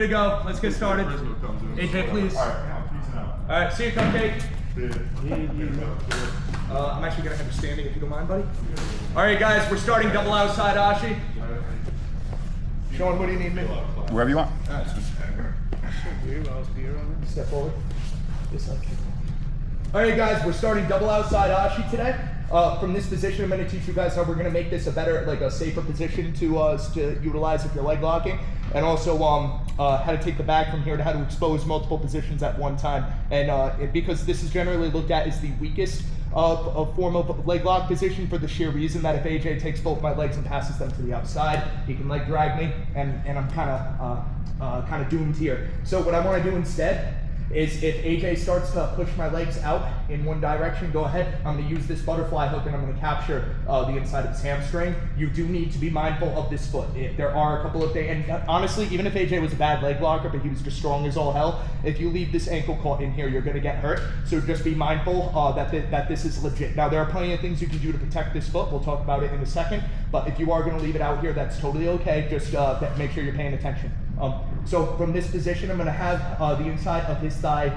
To go. Let's get started. AJ, please. All right, see you, Cupcake. I'm actually gonna have a standing if you don't mind, buddy. All right, guys, we're starting double outside Ashi. Sean, what do you need me? Wherever you want. Step forward. All right, guys, we're starting double outside Ashi today. From this position, I'm going to teach you guys how we're going to make this a better, like a safer position to utilize if you're leg locking, and also how to take the bag from here to how to expose multiple positions at one time. And because this is generally looked at as the weakest form of leg lock position for the sheer reason that if AJ takes both my legs and passes them to the outside, he can leg drag me, and I'm kind of doomed here. So what I want to do instead is if AJ starts to push my legs out in one direction, go ahead. I'm going to use this butterfly hook and I'm going to capture the inside of his hamstring. You do need to be mindful of this foot. There are a couple of things, and honestly, even if AJ was a bad leg locker, but he was just strong as all hell, if you leave this ankle caught in here, you're going to get hurt. So just be mindful that this is legit. Now, there are plenty of things you can do to protect this foot. We'll talk about it in a second. But if you are going to leave it out here, that's totally okay. Just make sure you're paying attention. So from this position, I'm going to have the inside of his thigh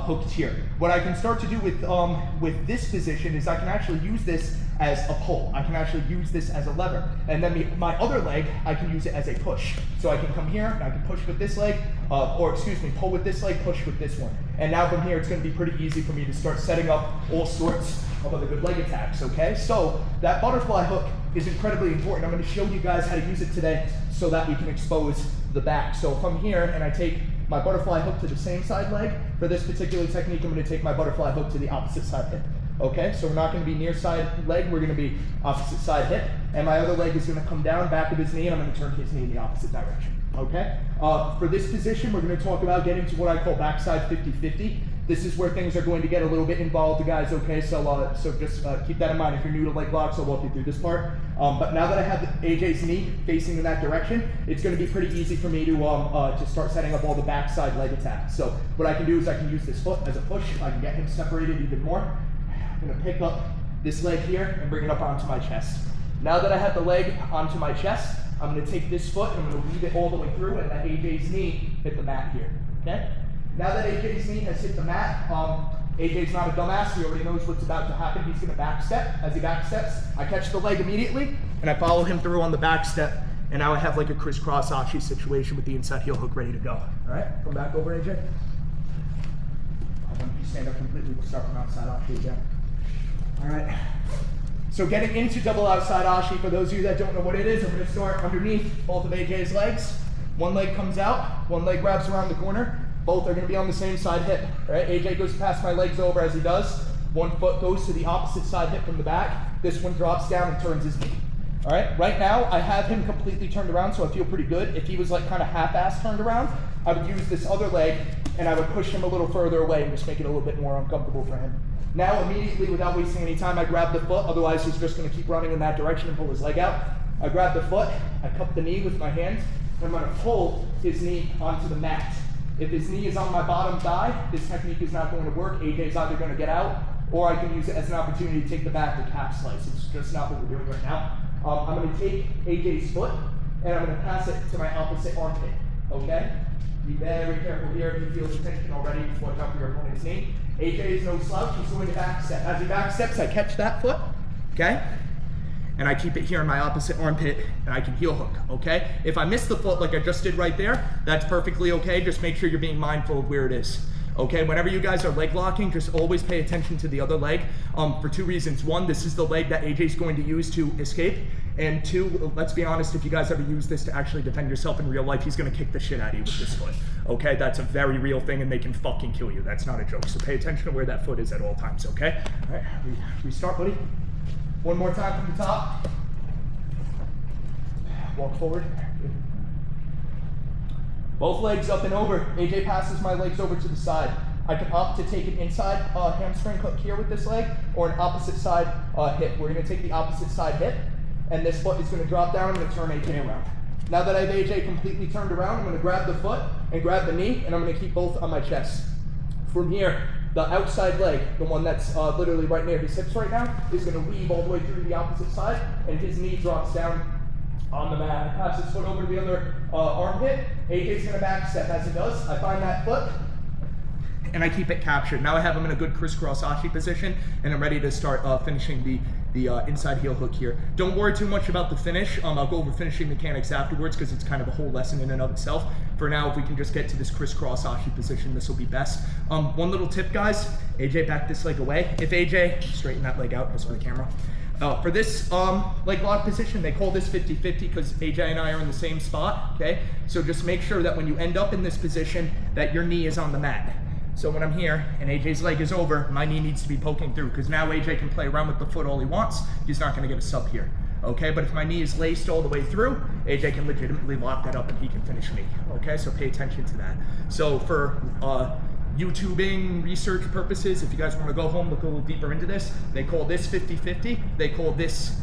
hooked here. What I can start to do with this position is I can actually use this as a pull. I can actually use this as a lever. And then my other leg, I can use it as a push. So I can come here, and I can push with this leg, pull with this leg, push with this one. And now from here, it's going to be pretty easy for me to start setting up all sorts of other good leg attacks, okay? So that butterfly hook is incredibly important. I'm going to show you guys how to use it today so that we can expose the back. So from here, and I take my butterfly hook to the same side leg. For this particular technique, I'm going to take my butterfly hook to the opposite side hip. Okay, so we're not going to be near side leg, we're going to be opposite side hip, and my other leg is going to come down back of his knee, and I'm going to turn his knee in the opposite direction. Okay, for this position, we're going to talk about getting to what I call backside 50-50. This is where things are going to get a little bit involved, guys, okay? So just keep that in mind. If you're new to leg locks, I'll walk you through this part. But now that I have AJ's knee facing in that direction, it's going to be pretty easy for me to start setting up all the backside leg attacks. So what I can do is I can use this foot as a push. I can get him separated even more. I'm going to pick up this leg here and bring it up onto my chest. Now that I have the leg onto my chest, I'm going to take this foot and I'm going to weave it all the way through and let AJ's knee hit the mat here, okay? Now that AJ's knee has hit the mat, AJ's not a dumbass, he already knows what's about to happen. He's going to back step. As he back steps, I catch the leg immediately, and I follow him through on the back step, and now I have like a crisscross Ashi situation with the inside heel hook ready to go. All right, come back over, AJ. When you stand up completely, we'll start from outside Ashi again. All right. So getting into double outside Ashi, for those of you that don't know what it is, I'm going to start underneath both of AJ's legs. One leg comes out, one leg grabs around the corner. Both are going to be on the same side hip, right? AJ goes past my legs over as he does. One foot goes to the opposite side hip from the back. This one drops down and turns his knee. All right, right now I have him completely turned around, so I feel pretty good. If he was like kind of half-assed turned around, I would use this other leg and I would push him a little further away and just make it a little bit more uncomfortable for him. Now immediately, without wasting any time, I grab the foot, otherwise he's just going to keep running in that direction and pull his leg out. I grab the foot, I cup the knee with my hand, and I'm going to pull his knee onto the mat. If his knee is on my bottom thigh, this technique is not going to work. AJ's either going to get out, or I can use it as an opportunity to take the back to calf slice. It's just not what we're doing right now. I'm going to take AJ's foot, and I'm going to pass it to my opposite armpit, okay? Be very careful here. If you feel the tension already, just watch out for your opponent's knee. AJ is no slouch, he's going to back step. As he back steps, I catch that foot, okay? And I keep it here in my opposite armpit, and I can heel hook, okay? If I miss the foot like I just did right there, that's perfectly okay. Just make sure you're being mindful of where it is, okay? Whenever you guys are leg locking, just always pay attention to the other leg for two reasons. One, this is the leg that AJ's going to use to escape. And two, let's be honest, if you guys ever use this to actually defend yourself in real life, he's gonna kick the shit out of you with this foot, okay? That's a very real thing, and they can fucking kill you. That's not a joke. So pay attention to where that foot is at all times, okay? All right, restart, buddy. One more time from the top. Walk forward. Both legs up and over. AJ passes my legs over to the side. I can opt to take an inside hamstring hook here with this leg, or an opposite side hip. We're going to take the opposite side hip, and this foot is going to drop down. I'm going to turn AJ around. Now that I have AJ completely turned around, I'm going to grab the foot and grab the knee, and I'm going to keep both on my chest. From here, the outside leg, the one that's literally right near his hips right now, is going to weave all the way through the opposite side, and his knee drops down on the mat. I pass his foot over to the other armpit. AJ's gonna back step. As he does, I find that foot, and I keep it captured. Now I have him in a good crisscross ashi position, and I'm ready to start finishing the inside heel hook here. Don't worry too much about the finish. I'll go over finishing mechanics afterwards because it's kind of a whole lesson in and of itself. For now, if we can just get to this crisscross ashi position, this will be best. One little tip, guys. AJ, back this leg away. If AJ, straighten that leg out, just for the camera. For this leg lock position, they call this 50-50 because AJ and I are in the same spot, okay? So just make sure that when you end up in this position, that your knee is on the mat. So when I'm here and AJ's leg is over, my knee needs to be poking through because now AJ can play around with the foot all he wants. He's not gonna get a sub here, okay? But if my knee is laced all the way through, AJ can legitimately lock that up and he can finish me, okay? So pay attention to that. So for YouTubing research purposes, if you guys wanna go home, look a little deeper into this, they call this 50-50, they call this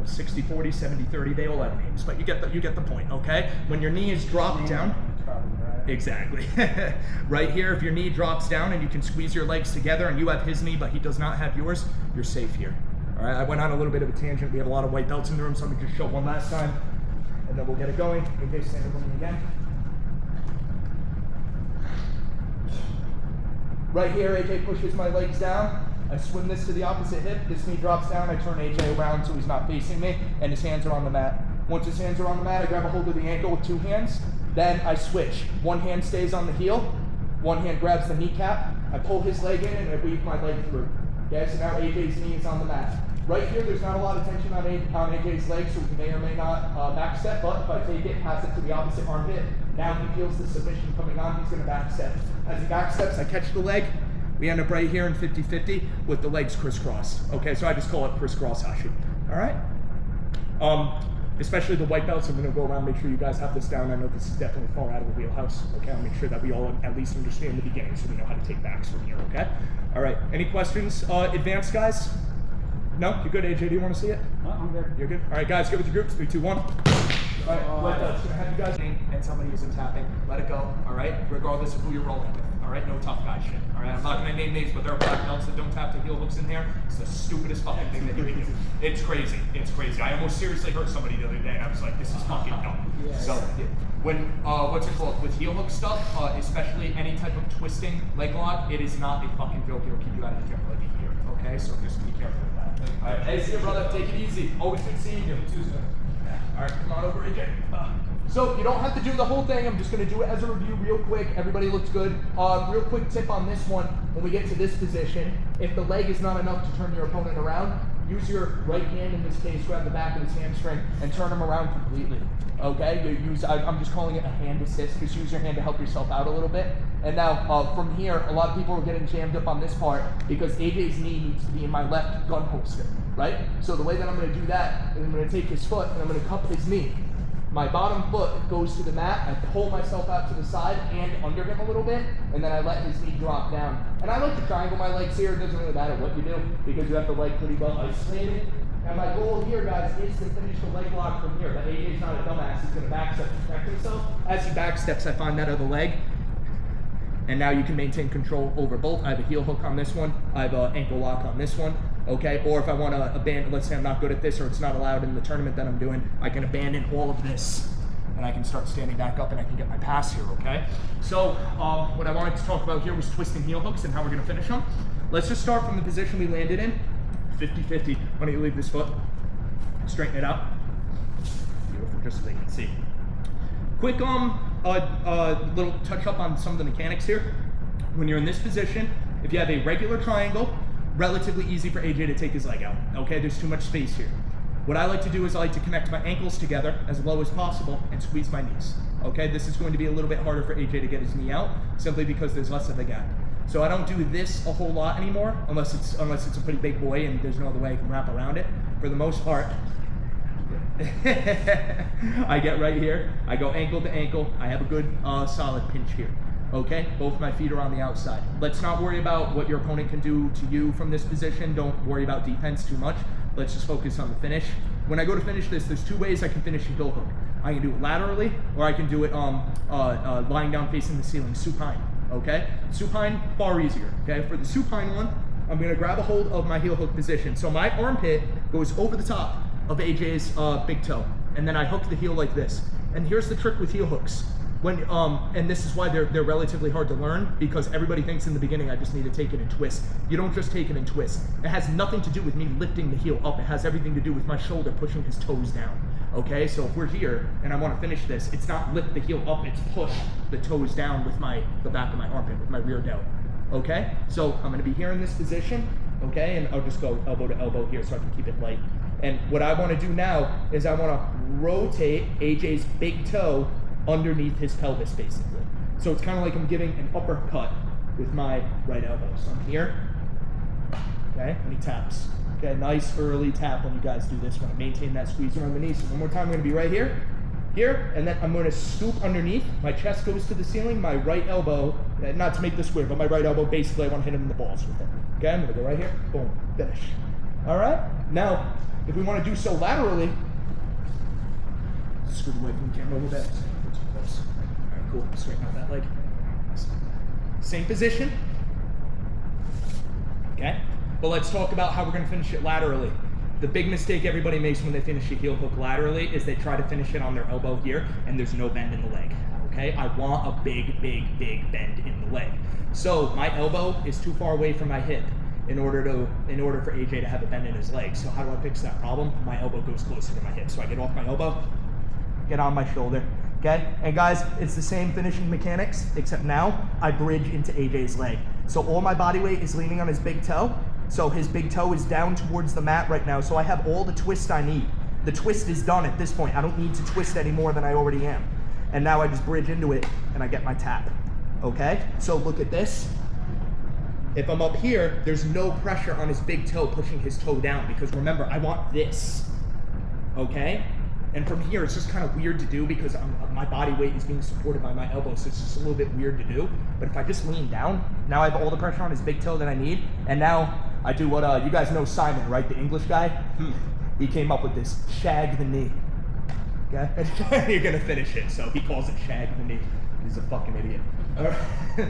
60-40, 70-30, they all have names, but you get the point, okay? When your knee is dropped down, exactly. Right here, if your knee drops down and you can squeeze your legs together and you have his knee but he does not have yours, you're safe here. All right, I went on a little bit of a tangent. We have a lot of white belts in the room, so I'm gonna just show one last time and then we'll get it going. AJ, stand up with me again. Right here, AJ pushes my legs down. I swim this to the opposite hip. This knee drops down. I turn AJ around so he's not facing me and his hands are on the mat. Once his hands are on the mat, I grab a hold of the ankle with two hands. Then I switch. One hand stays on the heel, one hand grabs the kneecap, I pull his leg in and I weave my leg through. Okay, so now AJ's knee is on the mat. Right here, there's not a lot of tension on AJ's leg, so he may or may not back step, but if I take it, pass it to the opposite armpit, now he feels the submission coming on, he's gonna back step. As he back steps, I catch the leg, we end up right here in 50-50 with the legs crisscross. Okay, so I just call it crisscross ashi, all right? Especially the white belts, I'm gonna go around, make sure you guys have this down. I know this is definitely far out of the wheelhouse, okay? I'll make sure that we all at least understand the beginning so we know how to take backs from here, okay? All right, any questions, advanced guys? No, you're good, AJ, do you wanna see it? I'm good. You're good? All right, guys, get with your groups, 3, 2, 1. All right, white belts, gonna have you guys and somebody isn't tapping, let it go, all right? Regardless of who you're rolling with, all right? No tough guy shit, all right? I'm not gonna name names, but there are black belts that don't tap the heel hooks in there. It's the stupidest fucking thing that you can do. It's crazy, it's crazy. I almost seriously hurt somebody the other day, and I was like, this is fucking dumb. So, when, what's it called, with heel hook stuff, especially any type of twisting leg lock, it is not a fucking joke. It'll keep you out of the gym like a year, okay? So just be careful with that. All right, hey, see you, brother, take it easy. Always good seeing you. All right, come on over, AJ. So you don't have to do the whole thing. I'm just going to do it as a review real quick. Everybody looks good. Real quick tip on this one. When we get to this position, if the leg is not enough to turn your opponent around, use your right hand in this case, grab the back of his hamstring, and turn him around completely. Okay? I'm just calling it a hand assist. Just use your hand to help yourself out a little bit. And now, from here, a lot of people are getting jammed up on this part because AJ's knee needs to be in my left gun holster, right? So the way that I'm going to do that is I'm going to take his foot and I'm going to cup his knee. My bottom foot goes to the mat, I pull myself out to the side and under him a little bit, and then I let his knee drop down. And I like to triangle my legs here. It doesn't really matter what you do because you have the leg pretty well isolated. And my goal here, guys, is to finish the leg lock from here. But AJ's not a dumbass. He's going to back step to protect himself. As he back steps, I find that other leg. And now you can maintain control over both. I have a heel hook on this one. I have an ankle lock on this one. Okay, or if I want to abandon, let's say I'm not good at this or it's not allowed in the tournament that I'm doing, I can abandon all of this and I can start standing back up and I can get my pass here, okay? So what I wanted to talk about here was twisting heel hooks and how we're going to finish them. Let's just start from the position we landed in, 50-50. Why don't you leave this foot, straighten it out. Beautiful, just so they can see. Quick little touch up on some of the mechanics here. When you're in this position, if you have a regular triangle, relatively easy for AJ to take his leg out, okay? There's too much space here. What I like to do is I like to connect my ankles together as low as possible and squeeze my knees, okay? This is going to be a little bit harder for AJ to get his knee out simply because there's less of a gap. So I don't do this a whole lot anymore unless it's a pretty big boy and there's no other way I can wrap around it. For the most part, I get right here, I go ankle to ankle, I have a good solid pinch here. Okay, both my feet are on the outside. Let's not worry about what your opponent can do to you from this position. Don't worry about defense too much. Let's just focus on the finish. When I go to finish this, there's two ways I can finish a heel hook. I can do it laterally, or I can do it lying down facing the ceiling, supine, okay? Supine, far easier, okay? For the supine one, I'm gonna grab a hold of my heel hook position. So my armpit goes over the top of AJ's big toe. and then I hook the heel like this. And here's the trick with heel hooks. When and this is why they're relatively hard to learn, because everybody thinks in the beginning I just need to take it and twist. You don't just take it and twist. It has nothing to do with me lifting the heel up. It has everything to do with my shoulder pushing his toes down. Okay, so if we're here and I want to finish this, it's not lift the heel up, it's push the toes down with the back of my armpit, with my rear delt. Okay, so I'm going to be here in this position. Okay, and I'll just go elbow to elbow here so I can keep it light. And what I want to do now is I want to rotate AJ's big toe underneath his pelvis, basically. So it's kind of like I'm giving an uppercut with my right elbow. So I'm here, okay, and he taps. Okay, nice early tap when you guys do this. Want to maintain that squeeze around the knee. So one more time, I'm going to be right here, and then I'm going to scoop underneath. My chest goes to the ceiling. My right elbow, not to make this weird, but my right elbow, basically, I want to hit him in the balls with it. Okay, I'm going to go right here, boom, finish. All right, now, if we want to do so laterally, scoot away from the camera a little bit. All right, cool, straighten out that leg. Same position. Okay, but let's talk about how we're going to finish it laterally. The big mistake everybody makes when they finish a heel hook laterally is they try to finish it on their elbow here, and there's no bend in the leg. Okay, I want a big bend in the leg. So my elbow is too far away from my hip in order for AJ to have a bend in his leg. So how do I fix that problem? My elbow goes closer to my hip. So I get off my elbow, get on my shoulder. Okay, and guys, it's the same finishing mechanics, except now I bridge into AJ's leg. So all my body weight is leaning on his big toe. So his big toe is down towards the mat right now. So I have all the twist I need. The twist is done at this point. I don't need to twist any more than I already am. And now I just bridge into it and I get my tap. Okay, so look at this. If I'm up here, there's no pressure on his big toe pushing his toe down, because remember, I want this. Okay? And from here, it's just kind of weird to do because my body weight is being supported by my elbow, so it's just a little bit weird to do. But if I just lean down, now I have all the pressure on his big toe that I need, and now I do what, you guys know Simon, right? The English guy? He came up with this, shag the knee. Okay? And you're gonna finish it, so he calls it shag the knee. He's a fucking idiot. All right.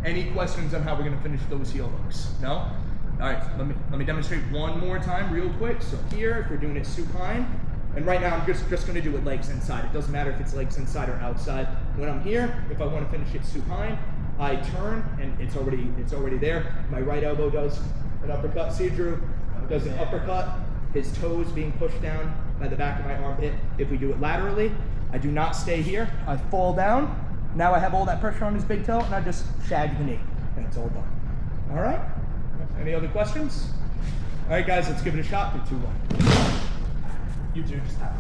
Any questions on how we're gonna finish those heel hooks? No? All right, let me demonstrate one more time real quick. So here, if we're doing it supine, and right now I'm just gonna do it legs inside. It doesn't matter if it's legs inside or outside. When I'm here, if I wanna finish it supine, I turn and it's already there. My right elbow does an uppercut. See, Drew does an uppercut. His toes being pushed down by the back of my armpit. If we do it laterally, I do not stay here. I fall down. Now I have all that pressure on his big toe, and I just shag the knee, and it's all done. All right? Any other questions? All right, guys, let's give it a shot. 3, 2, 1. You two just have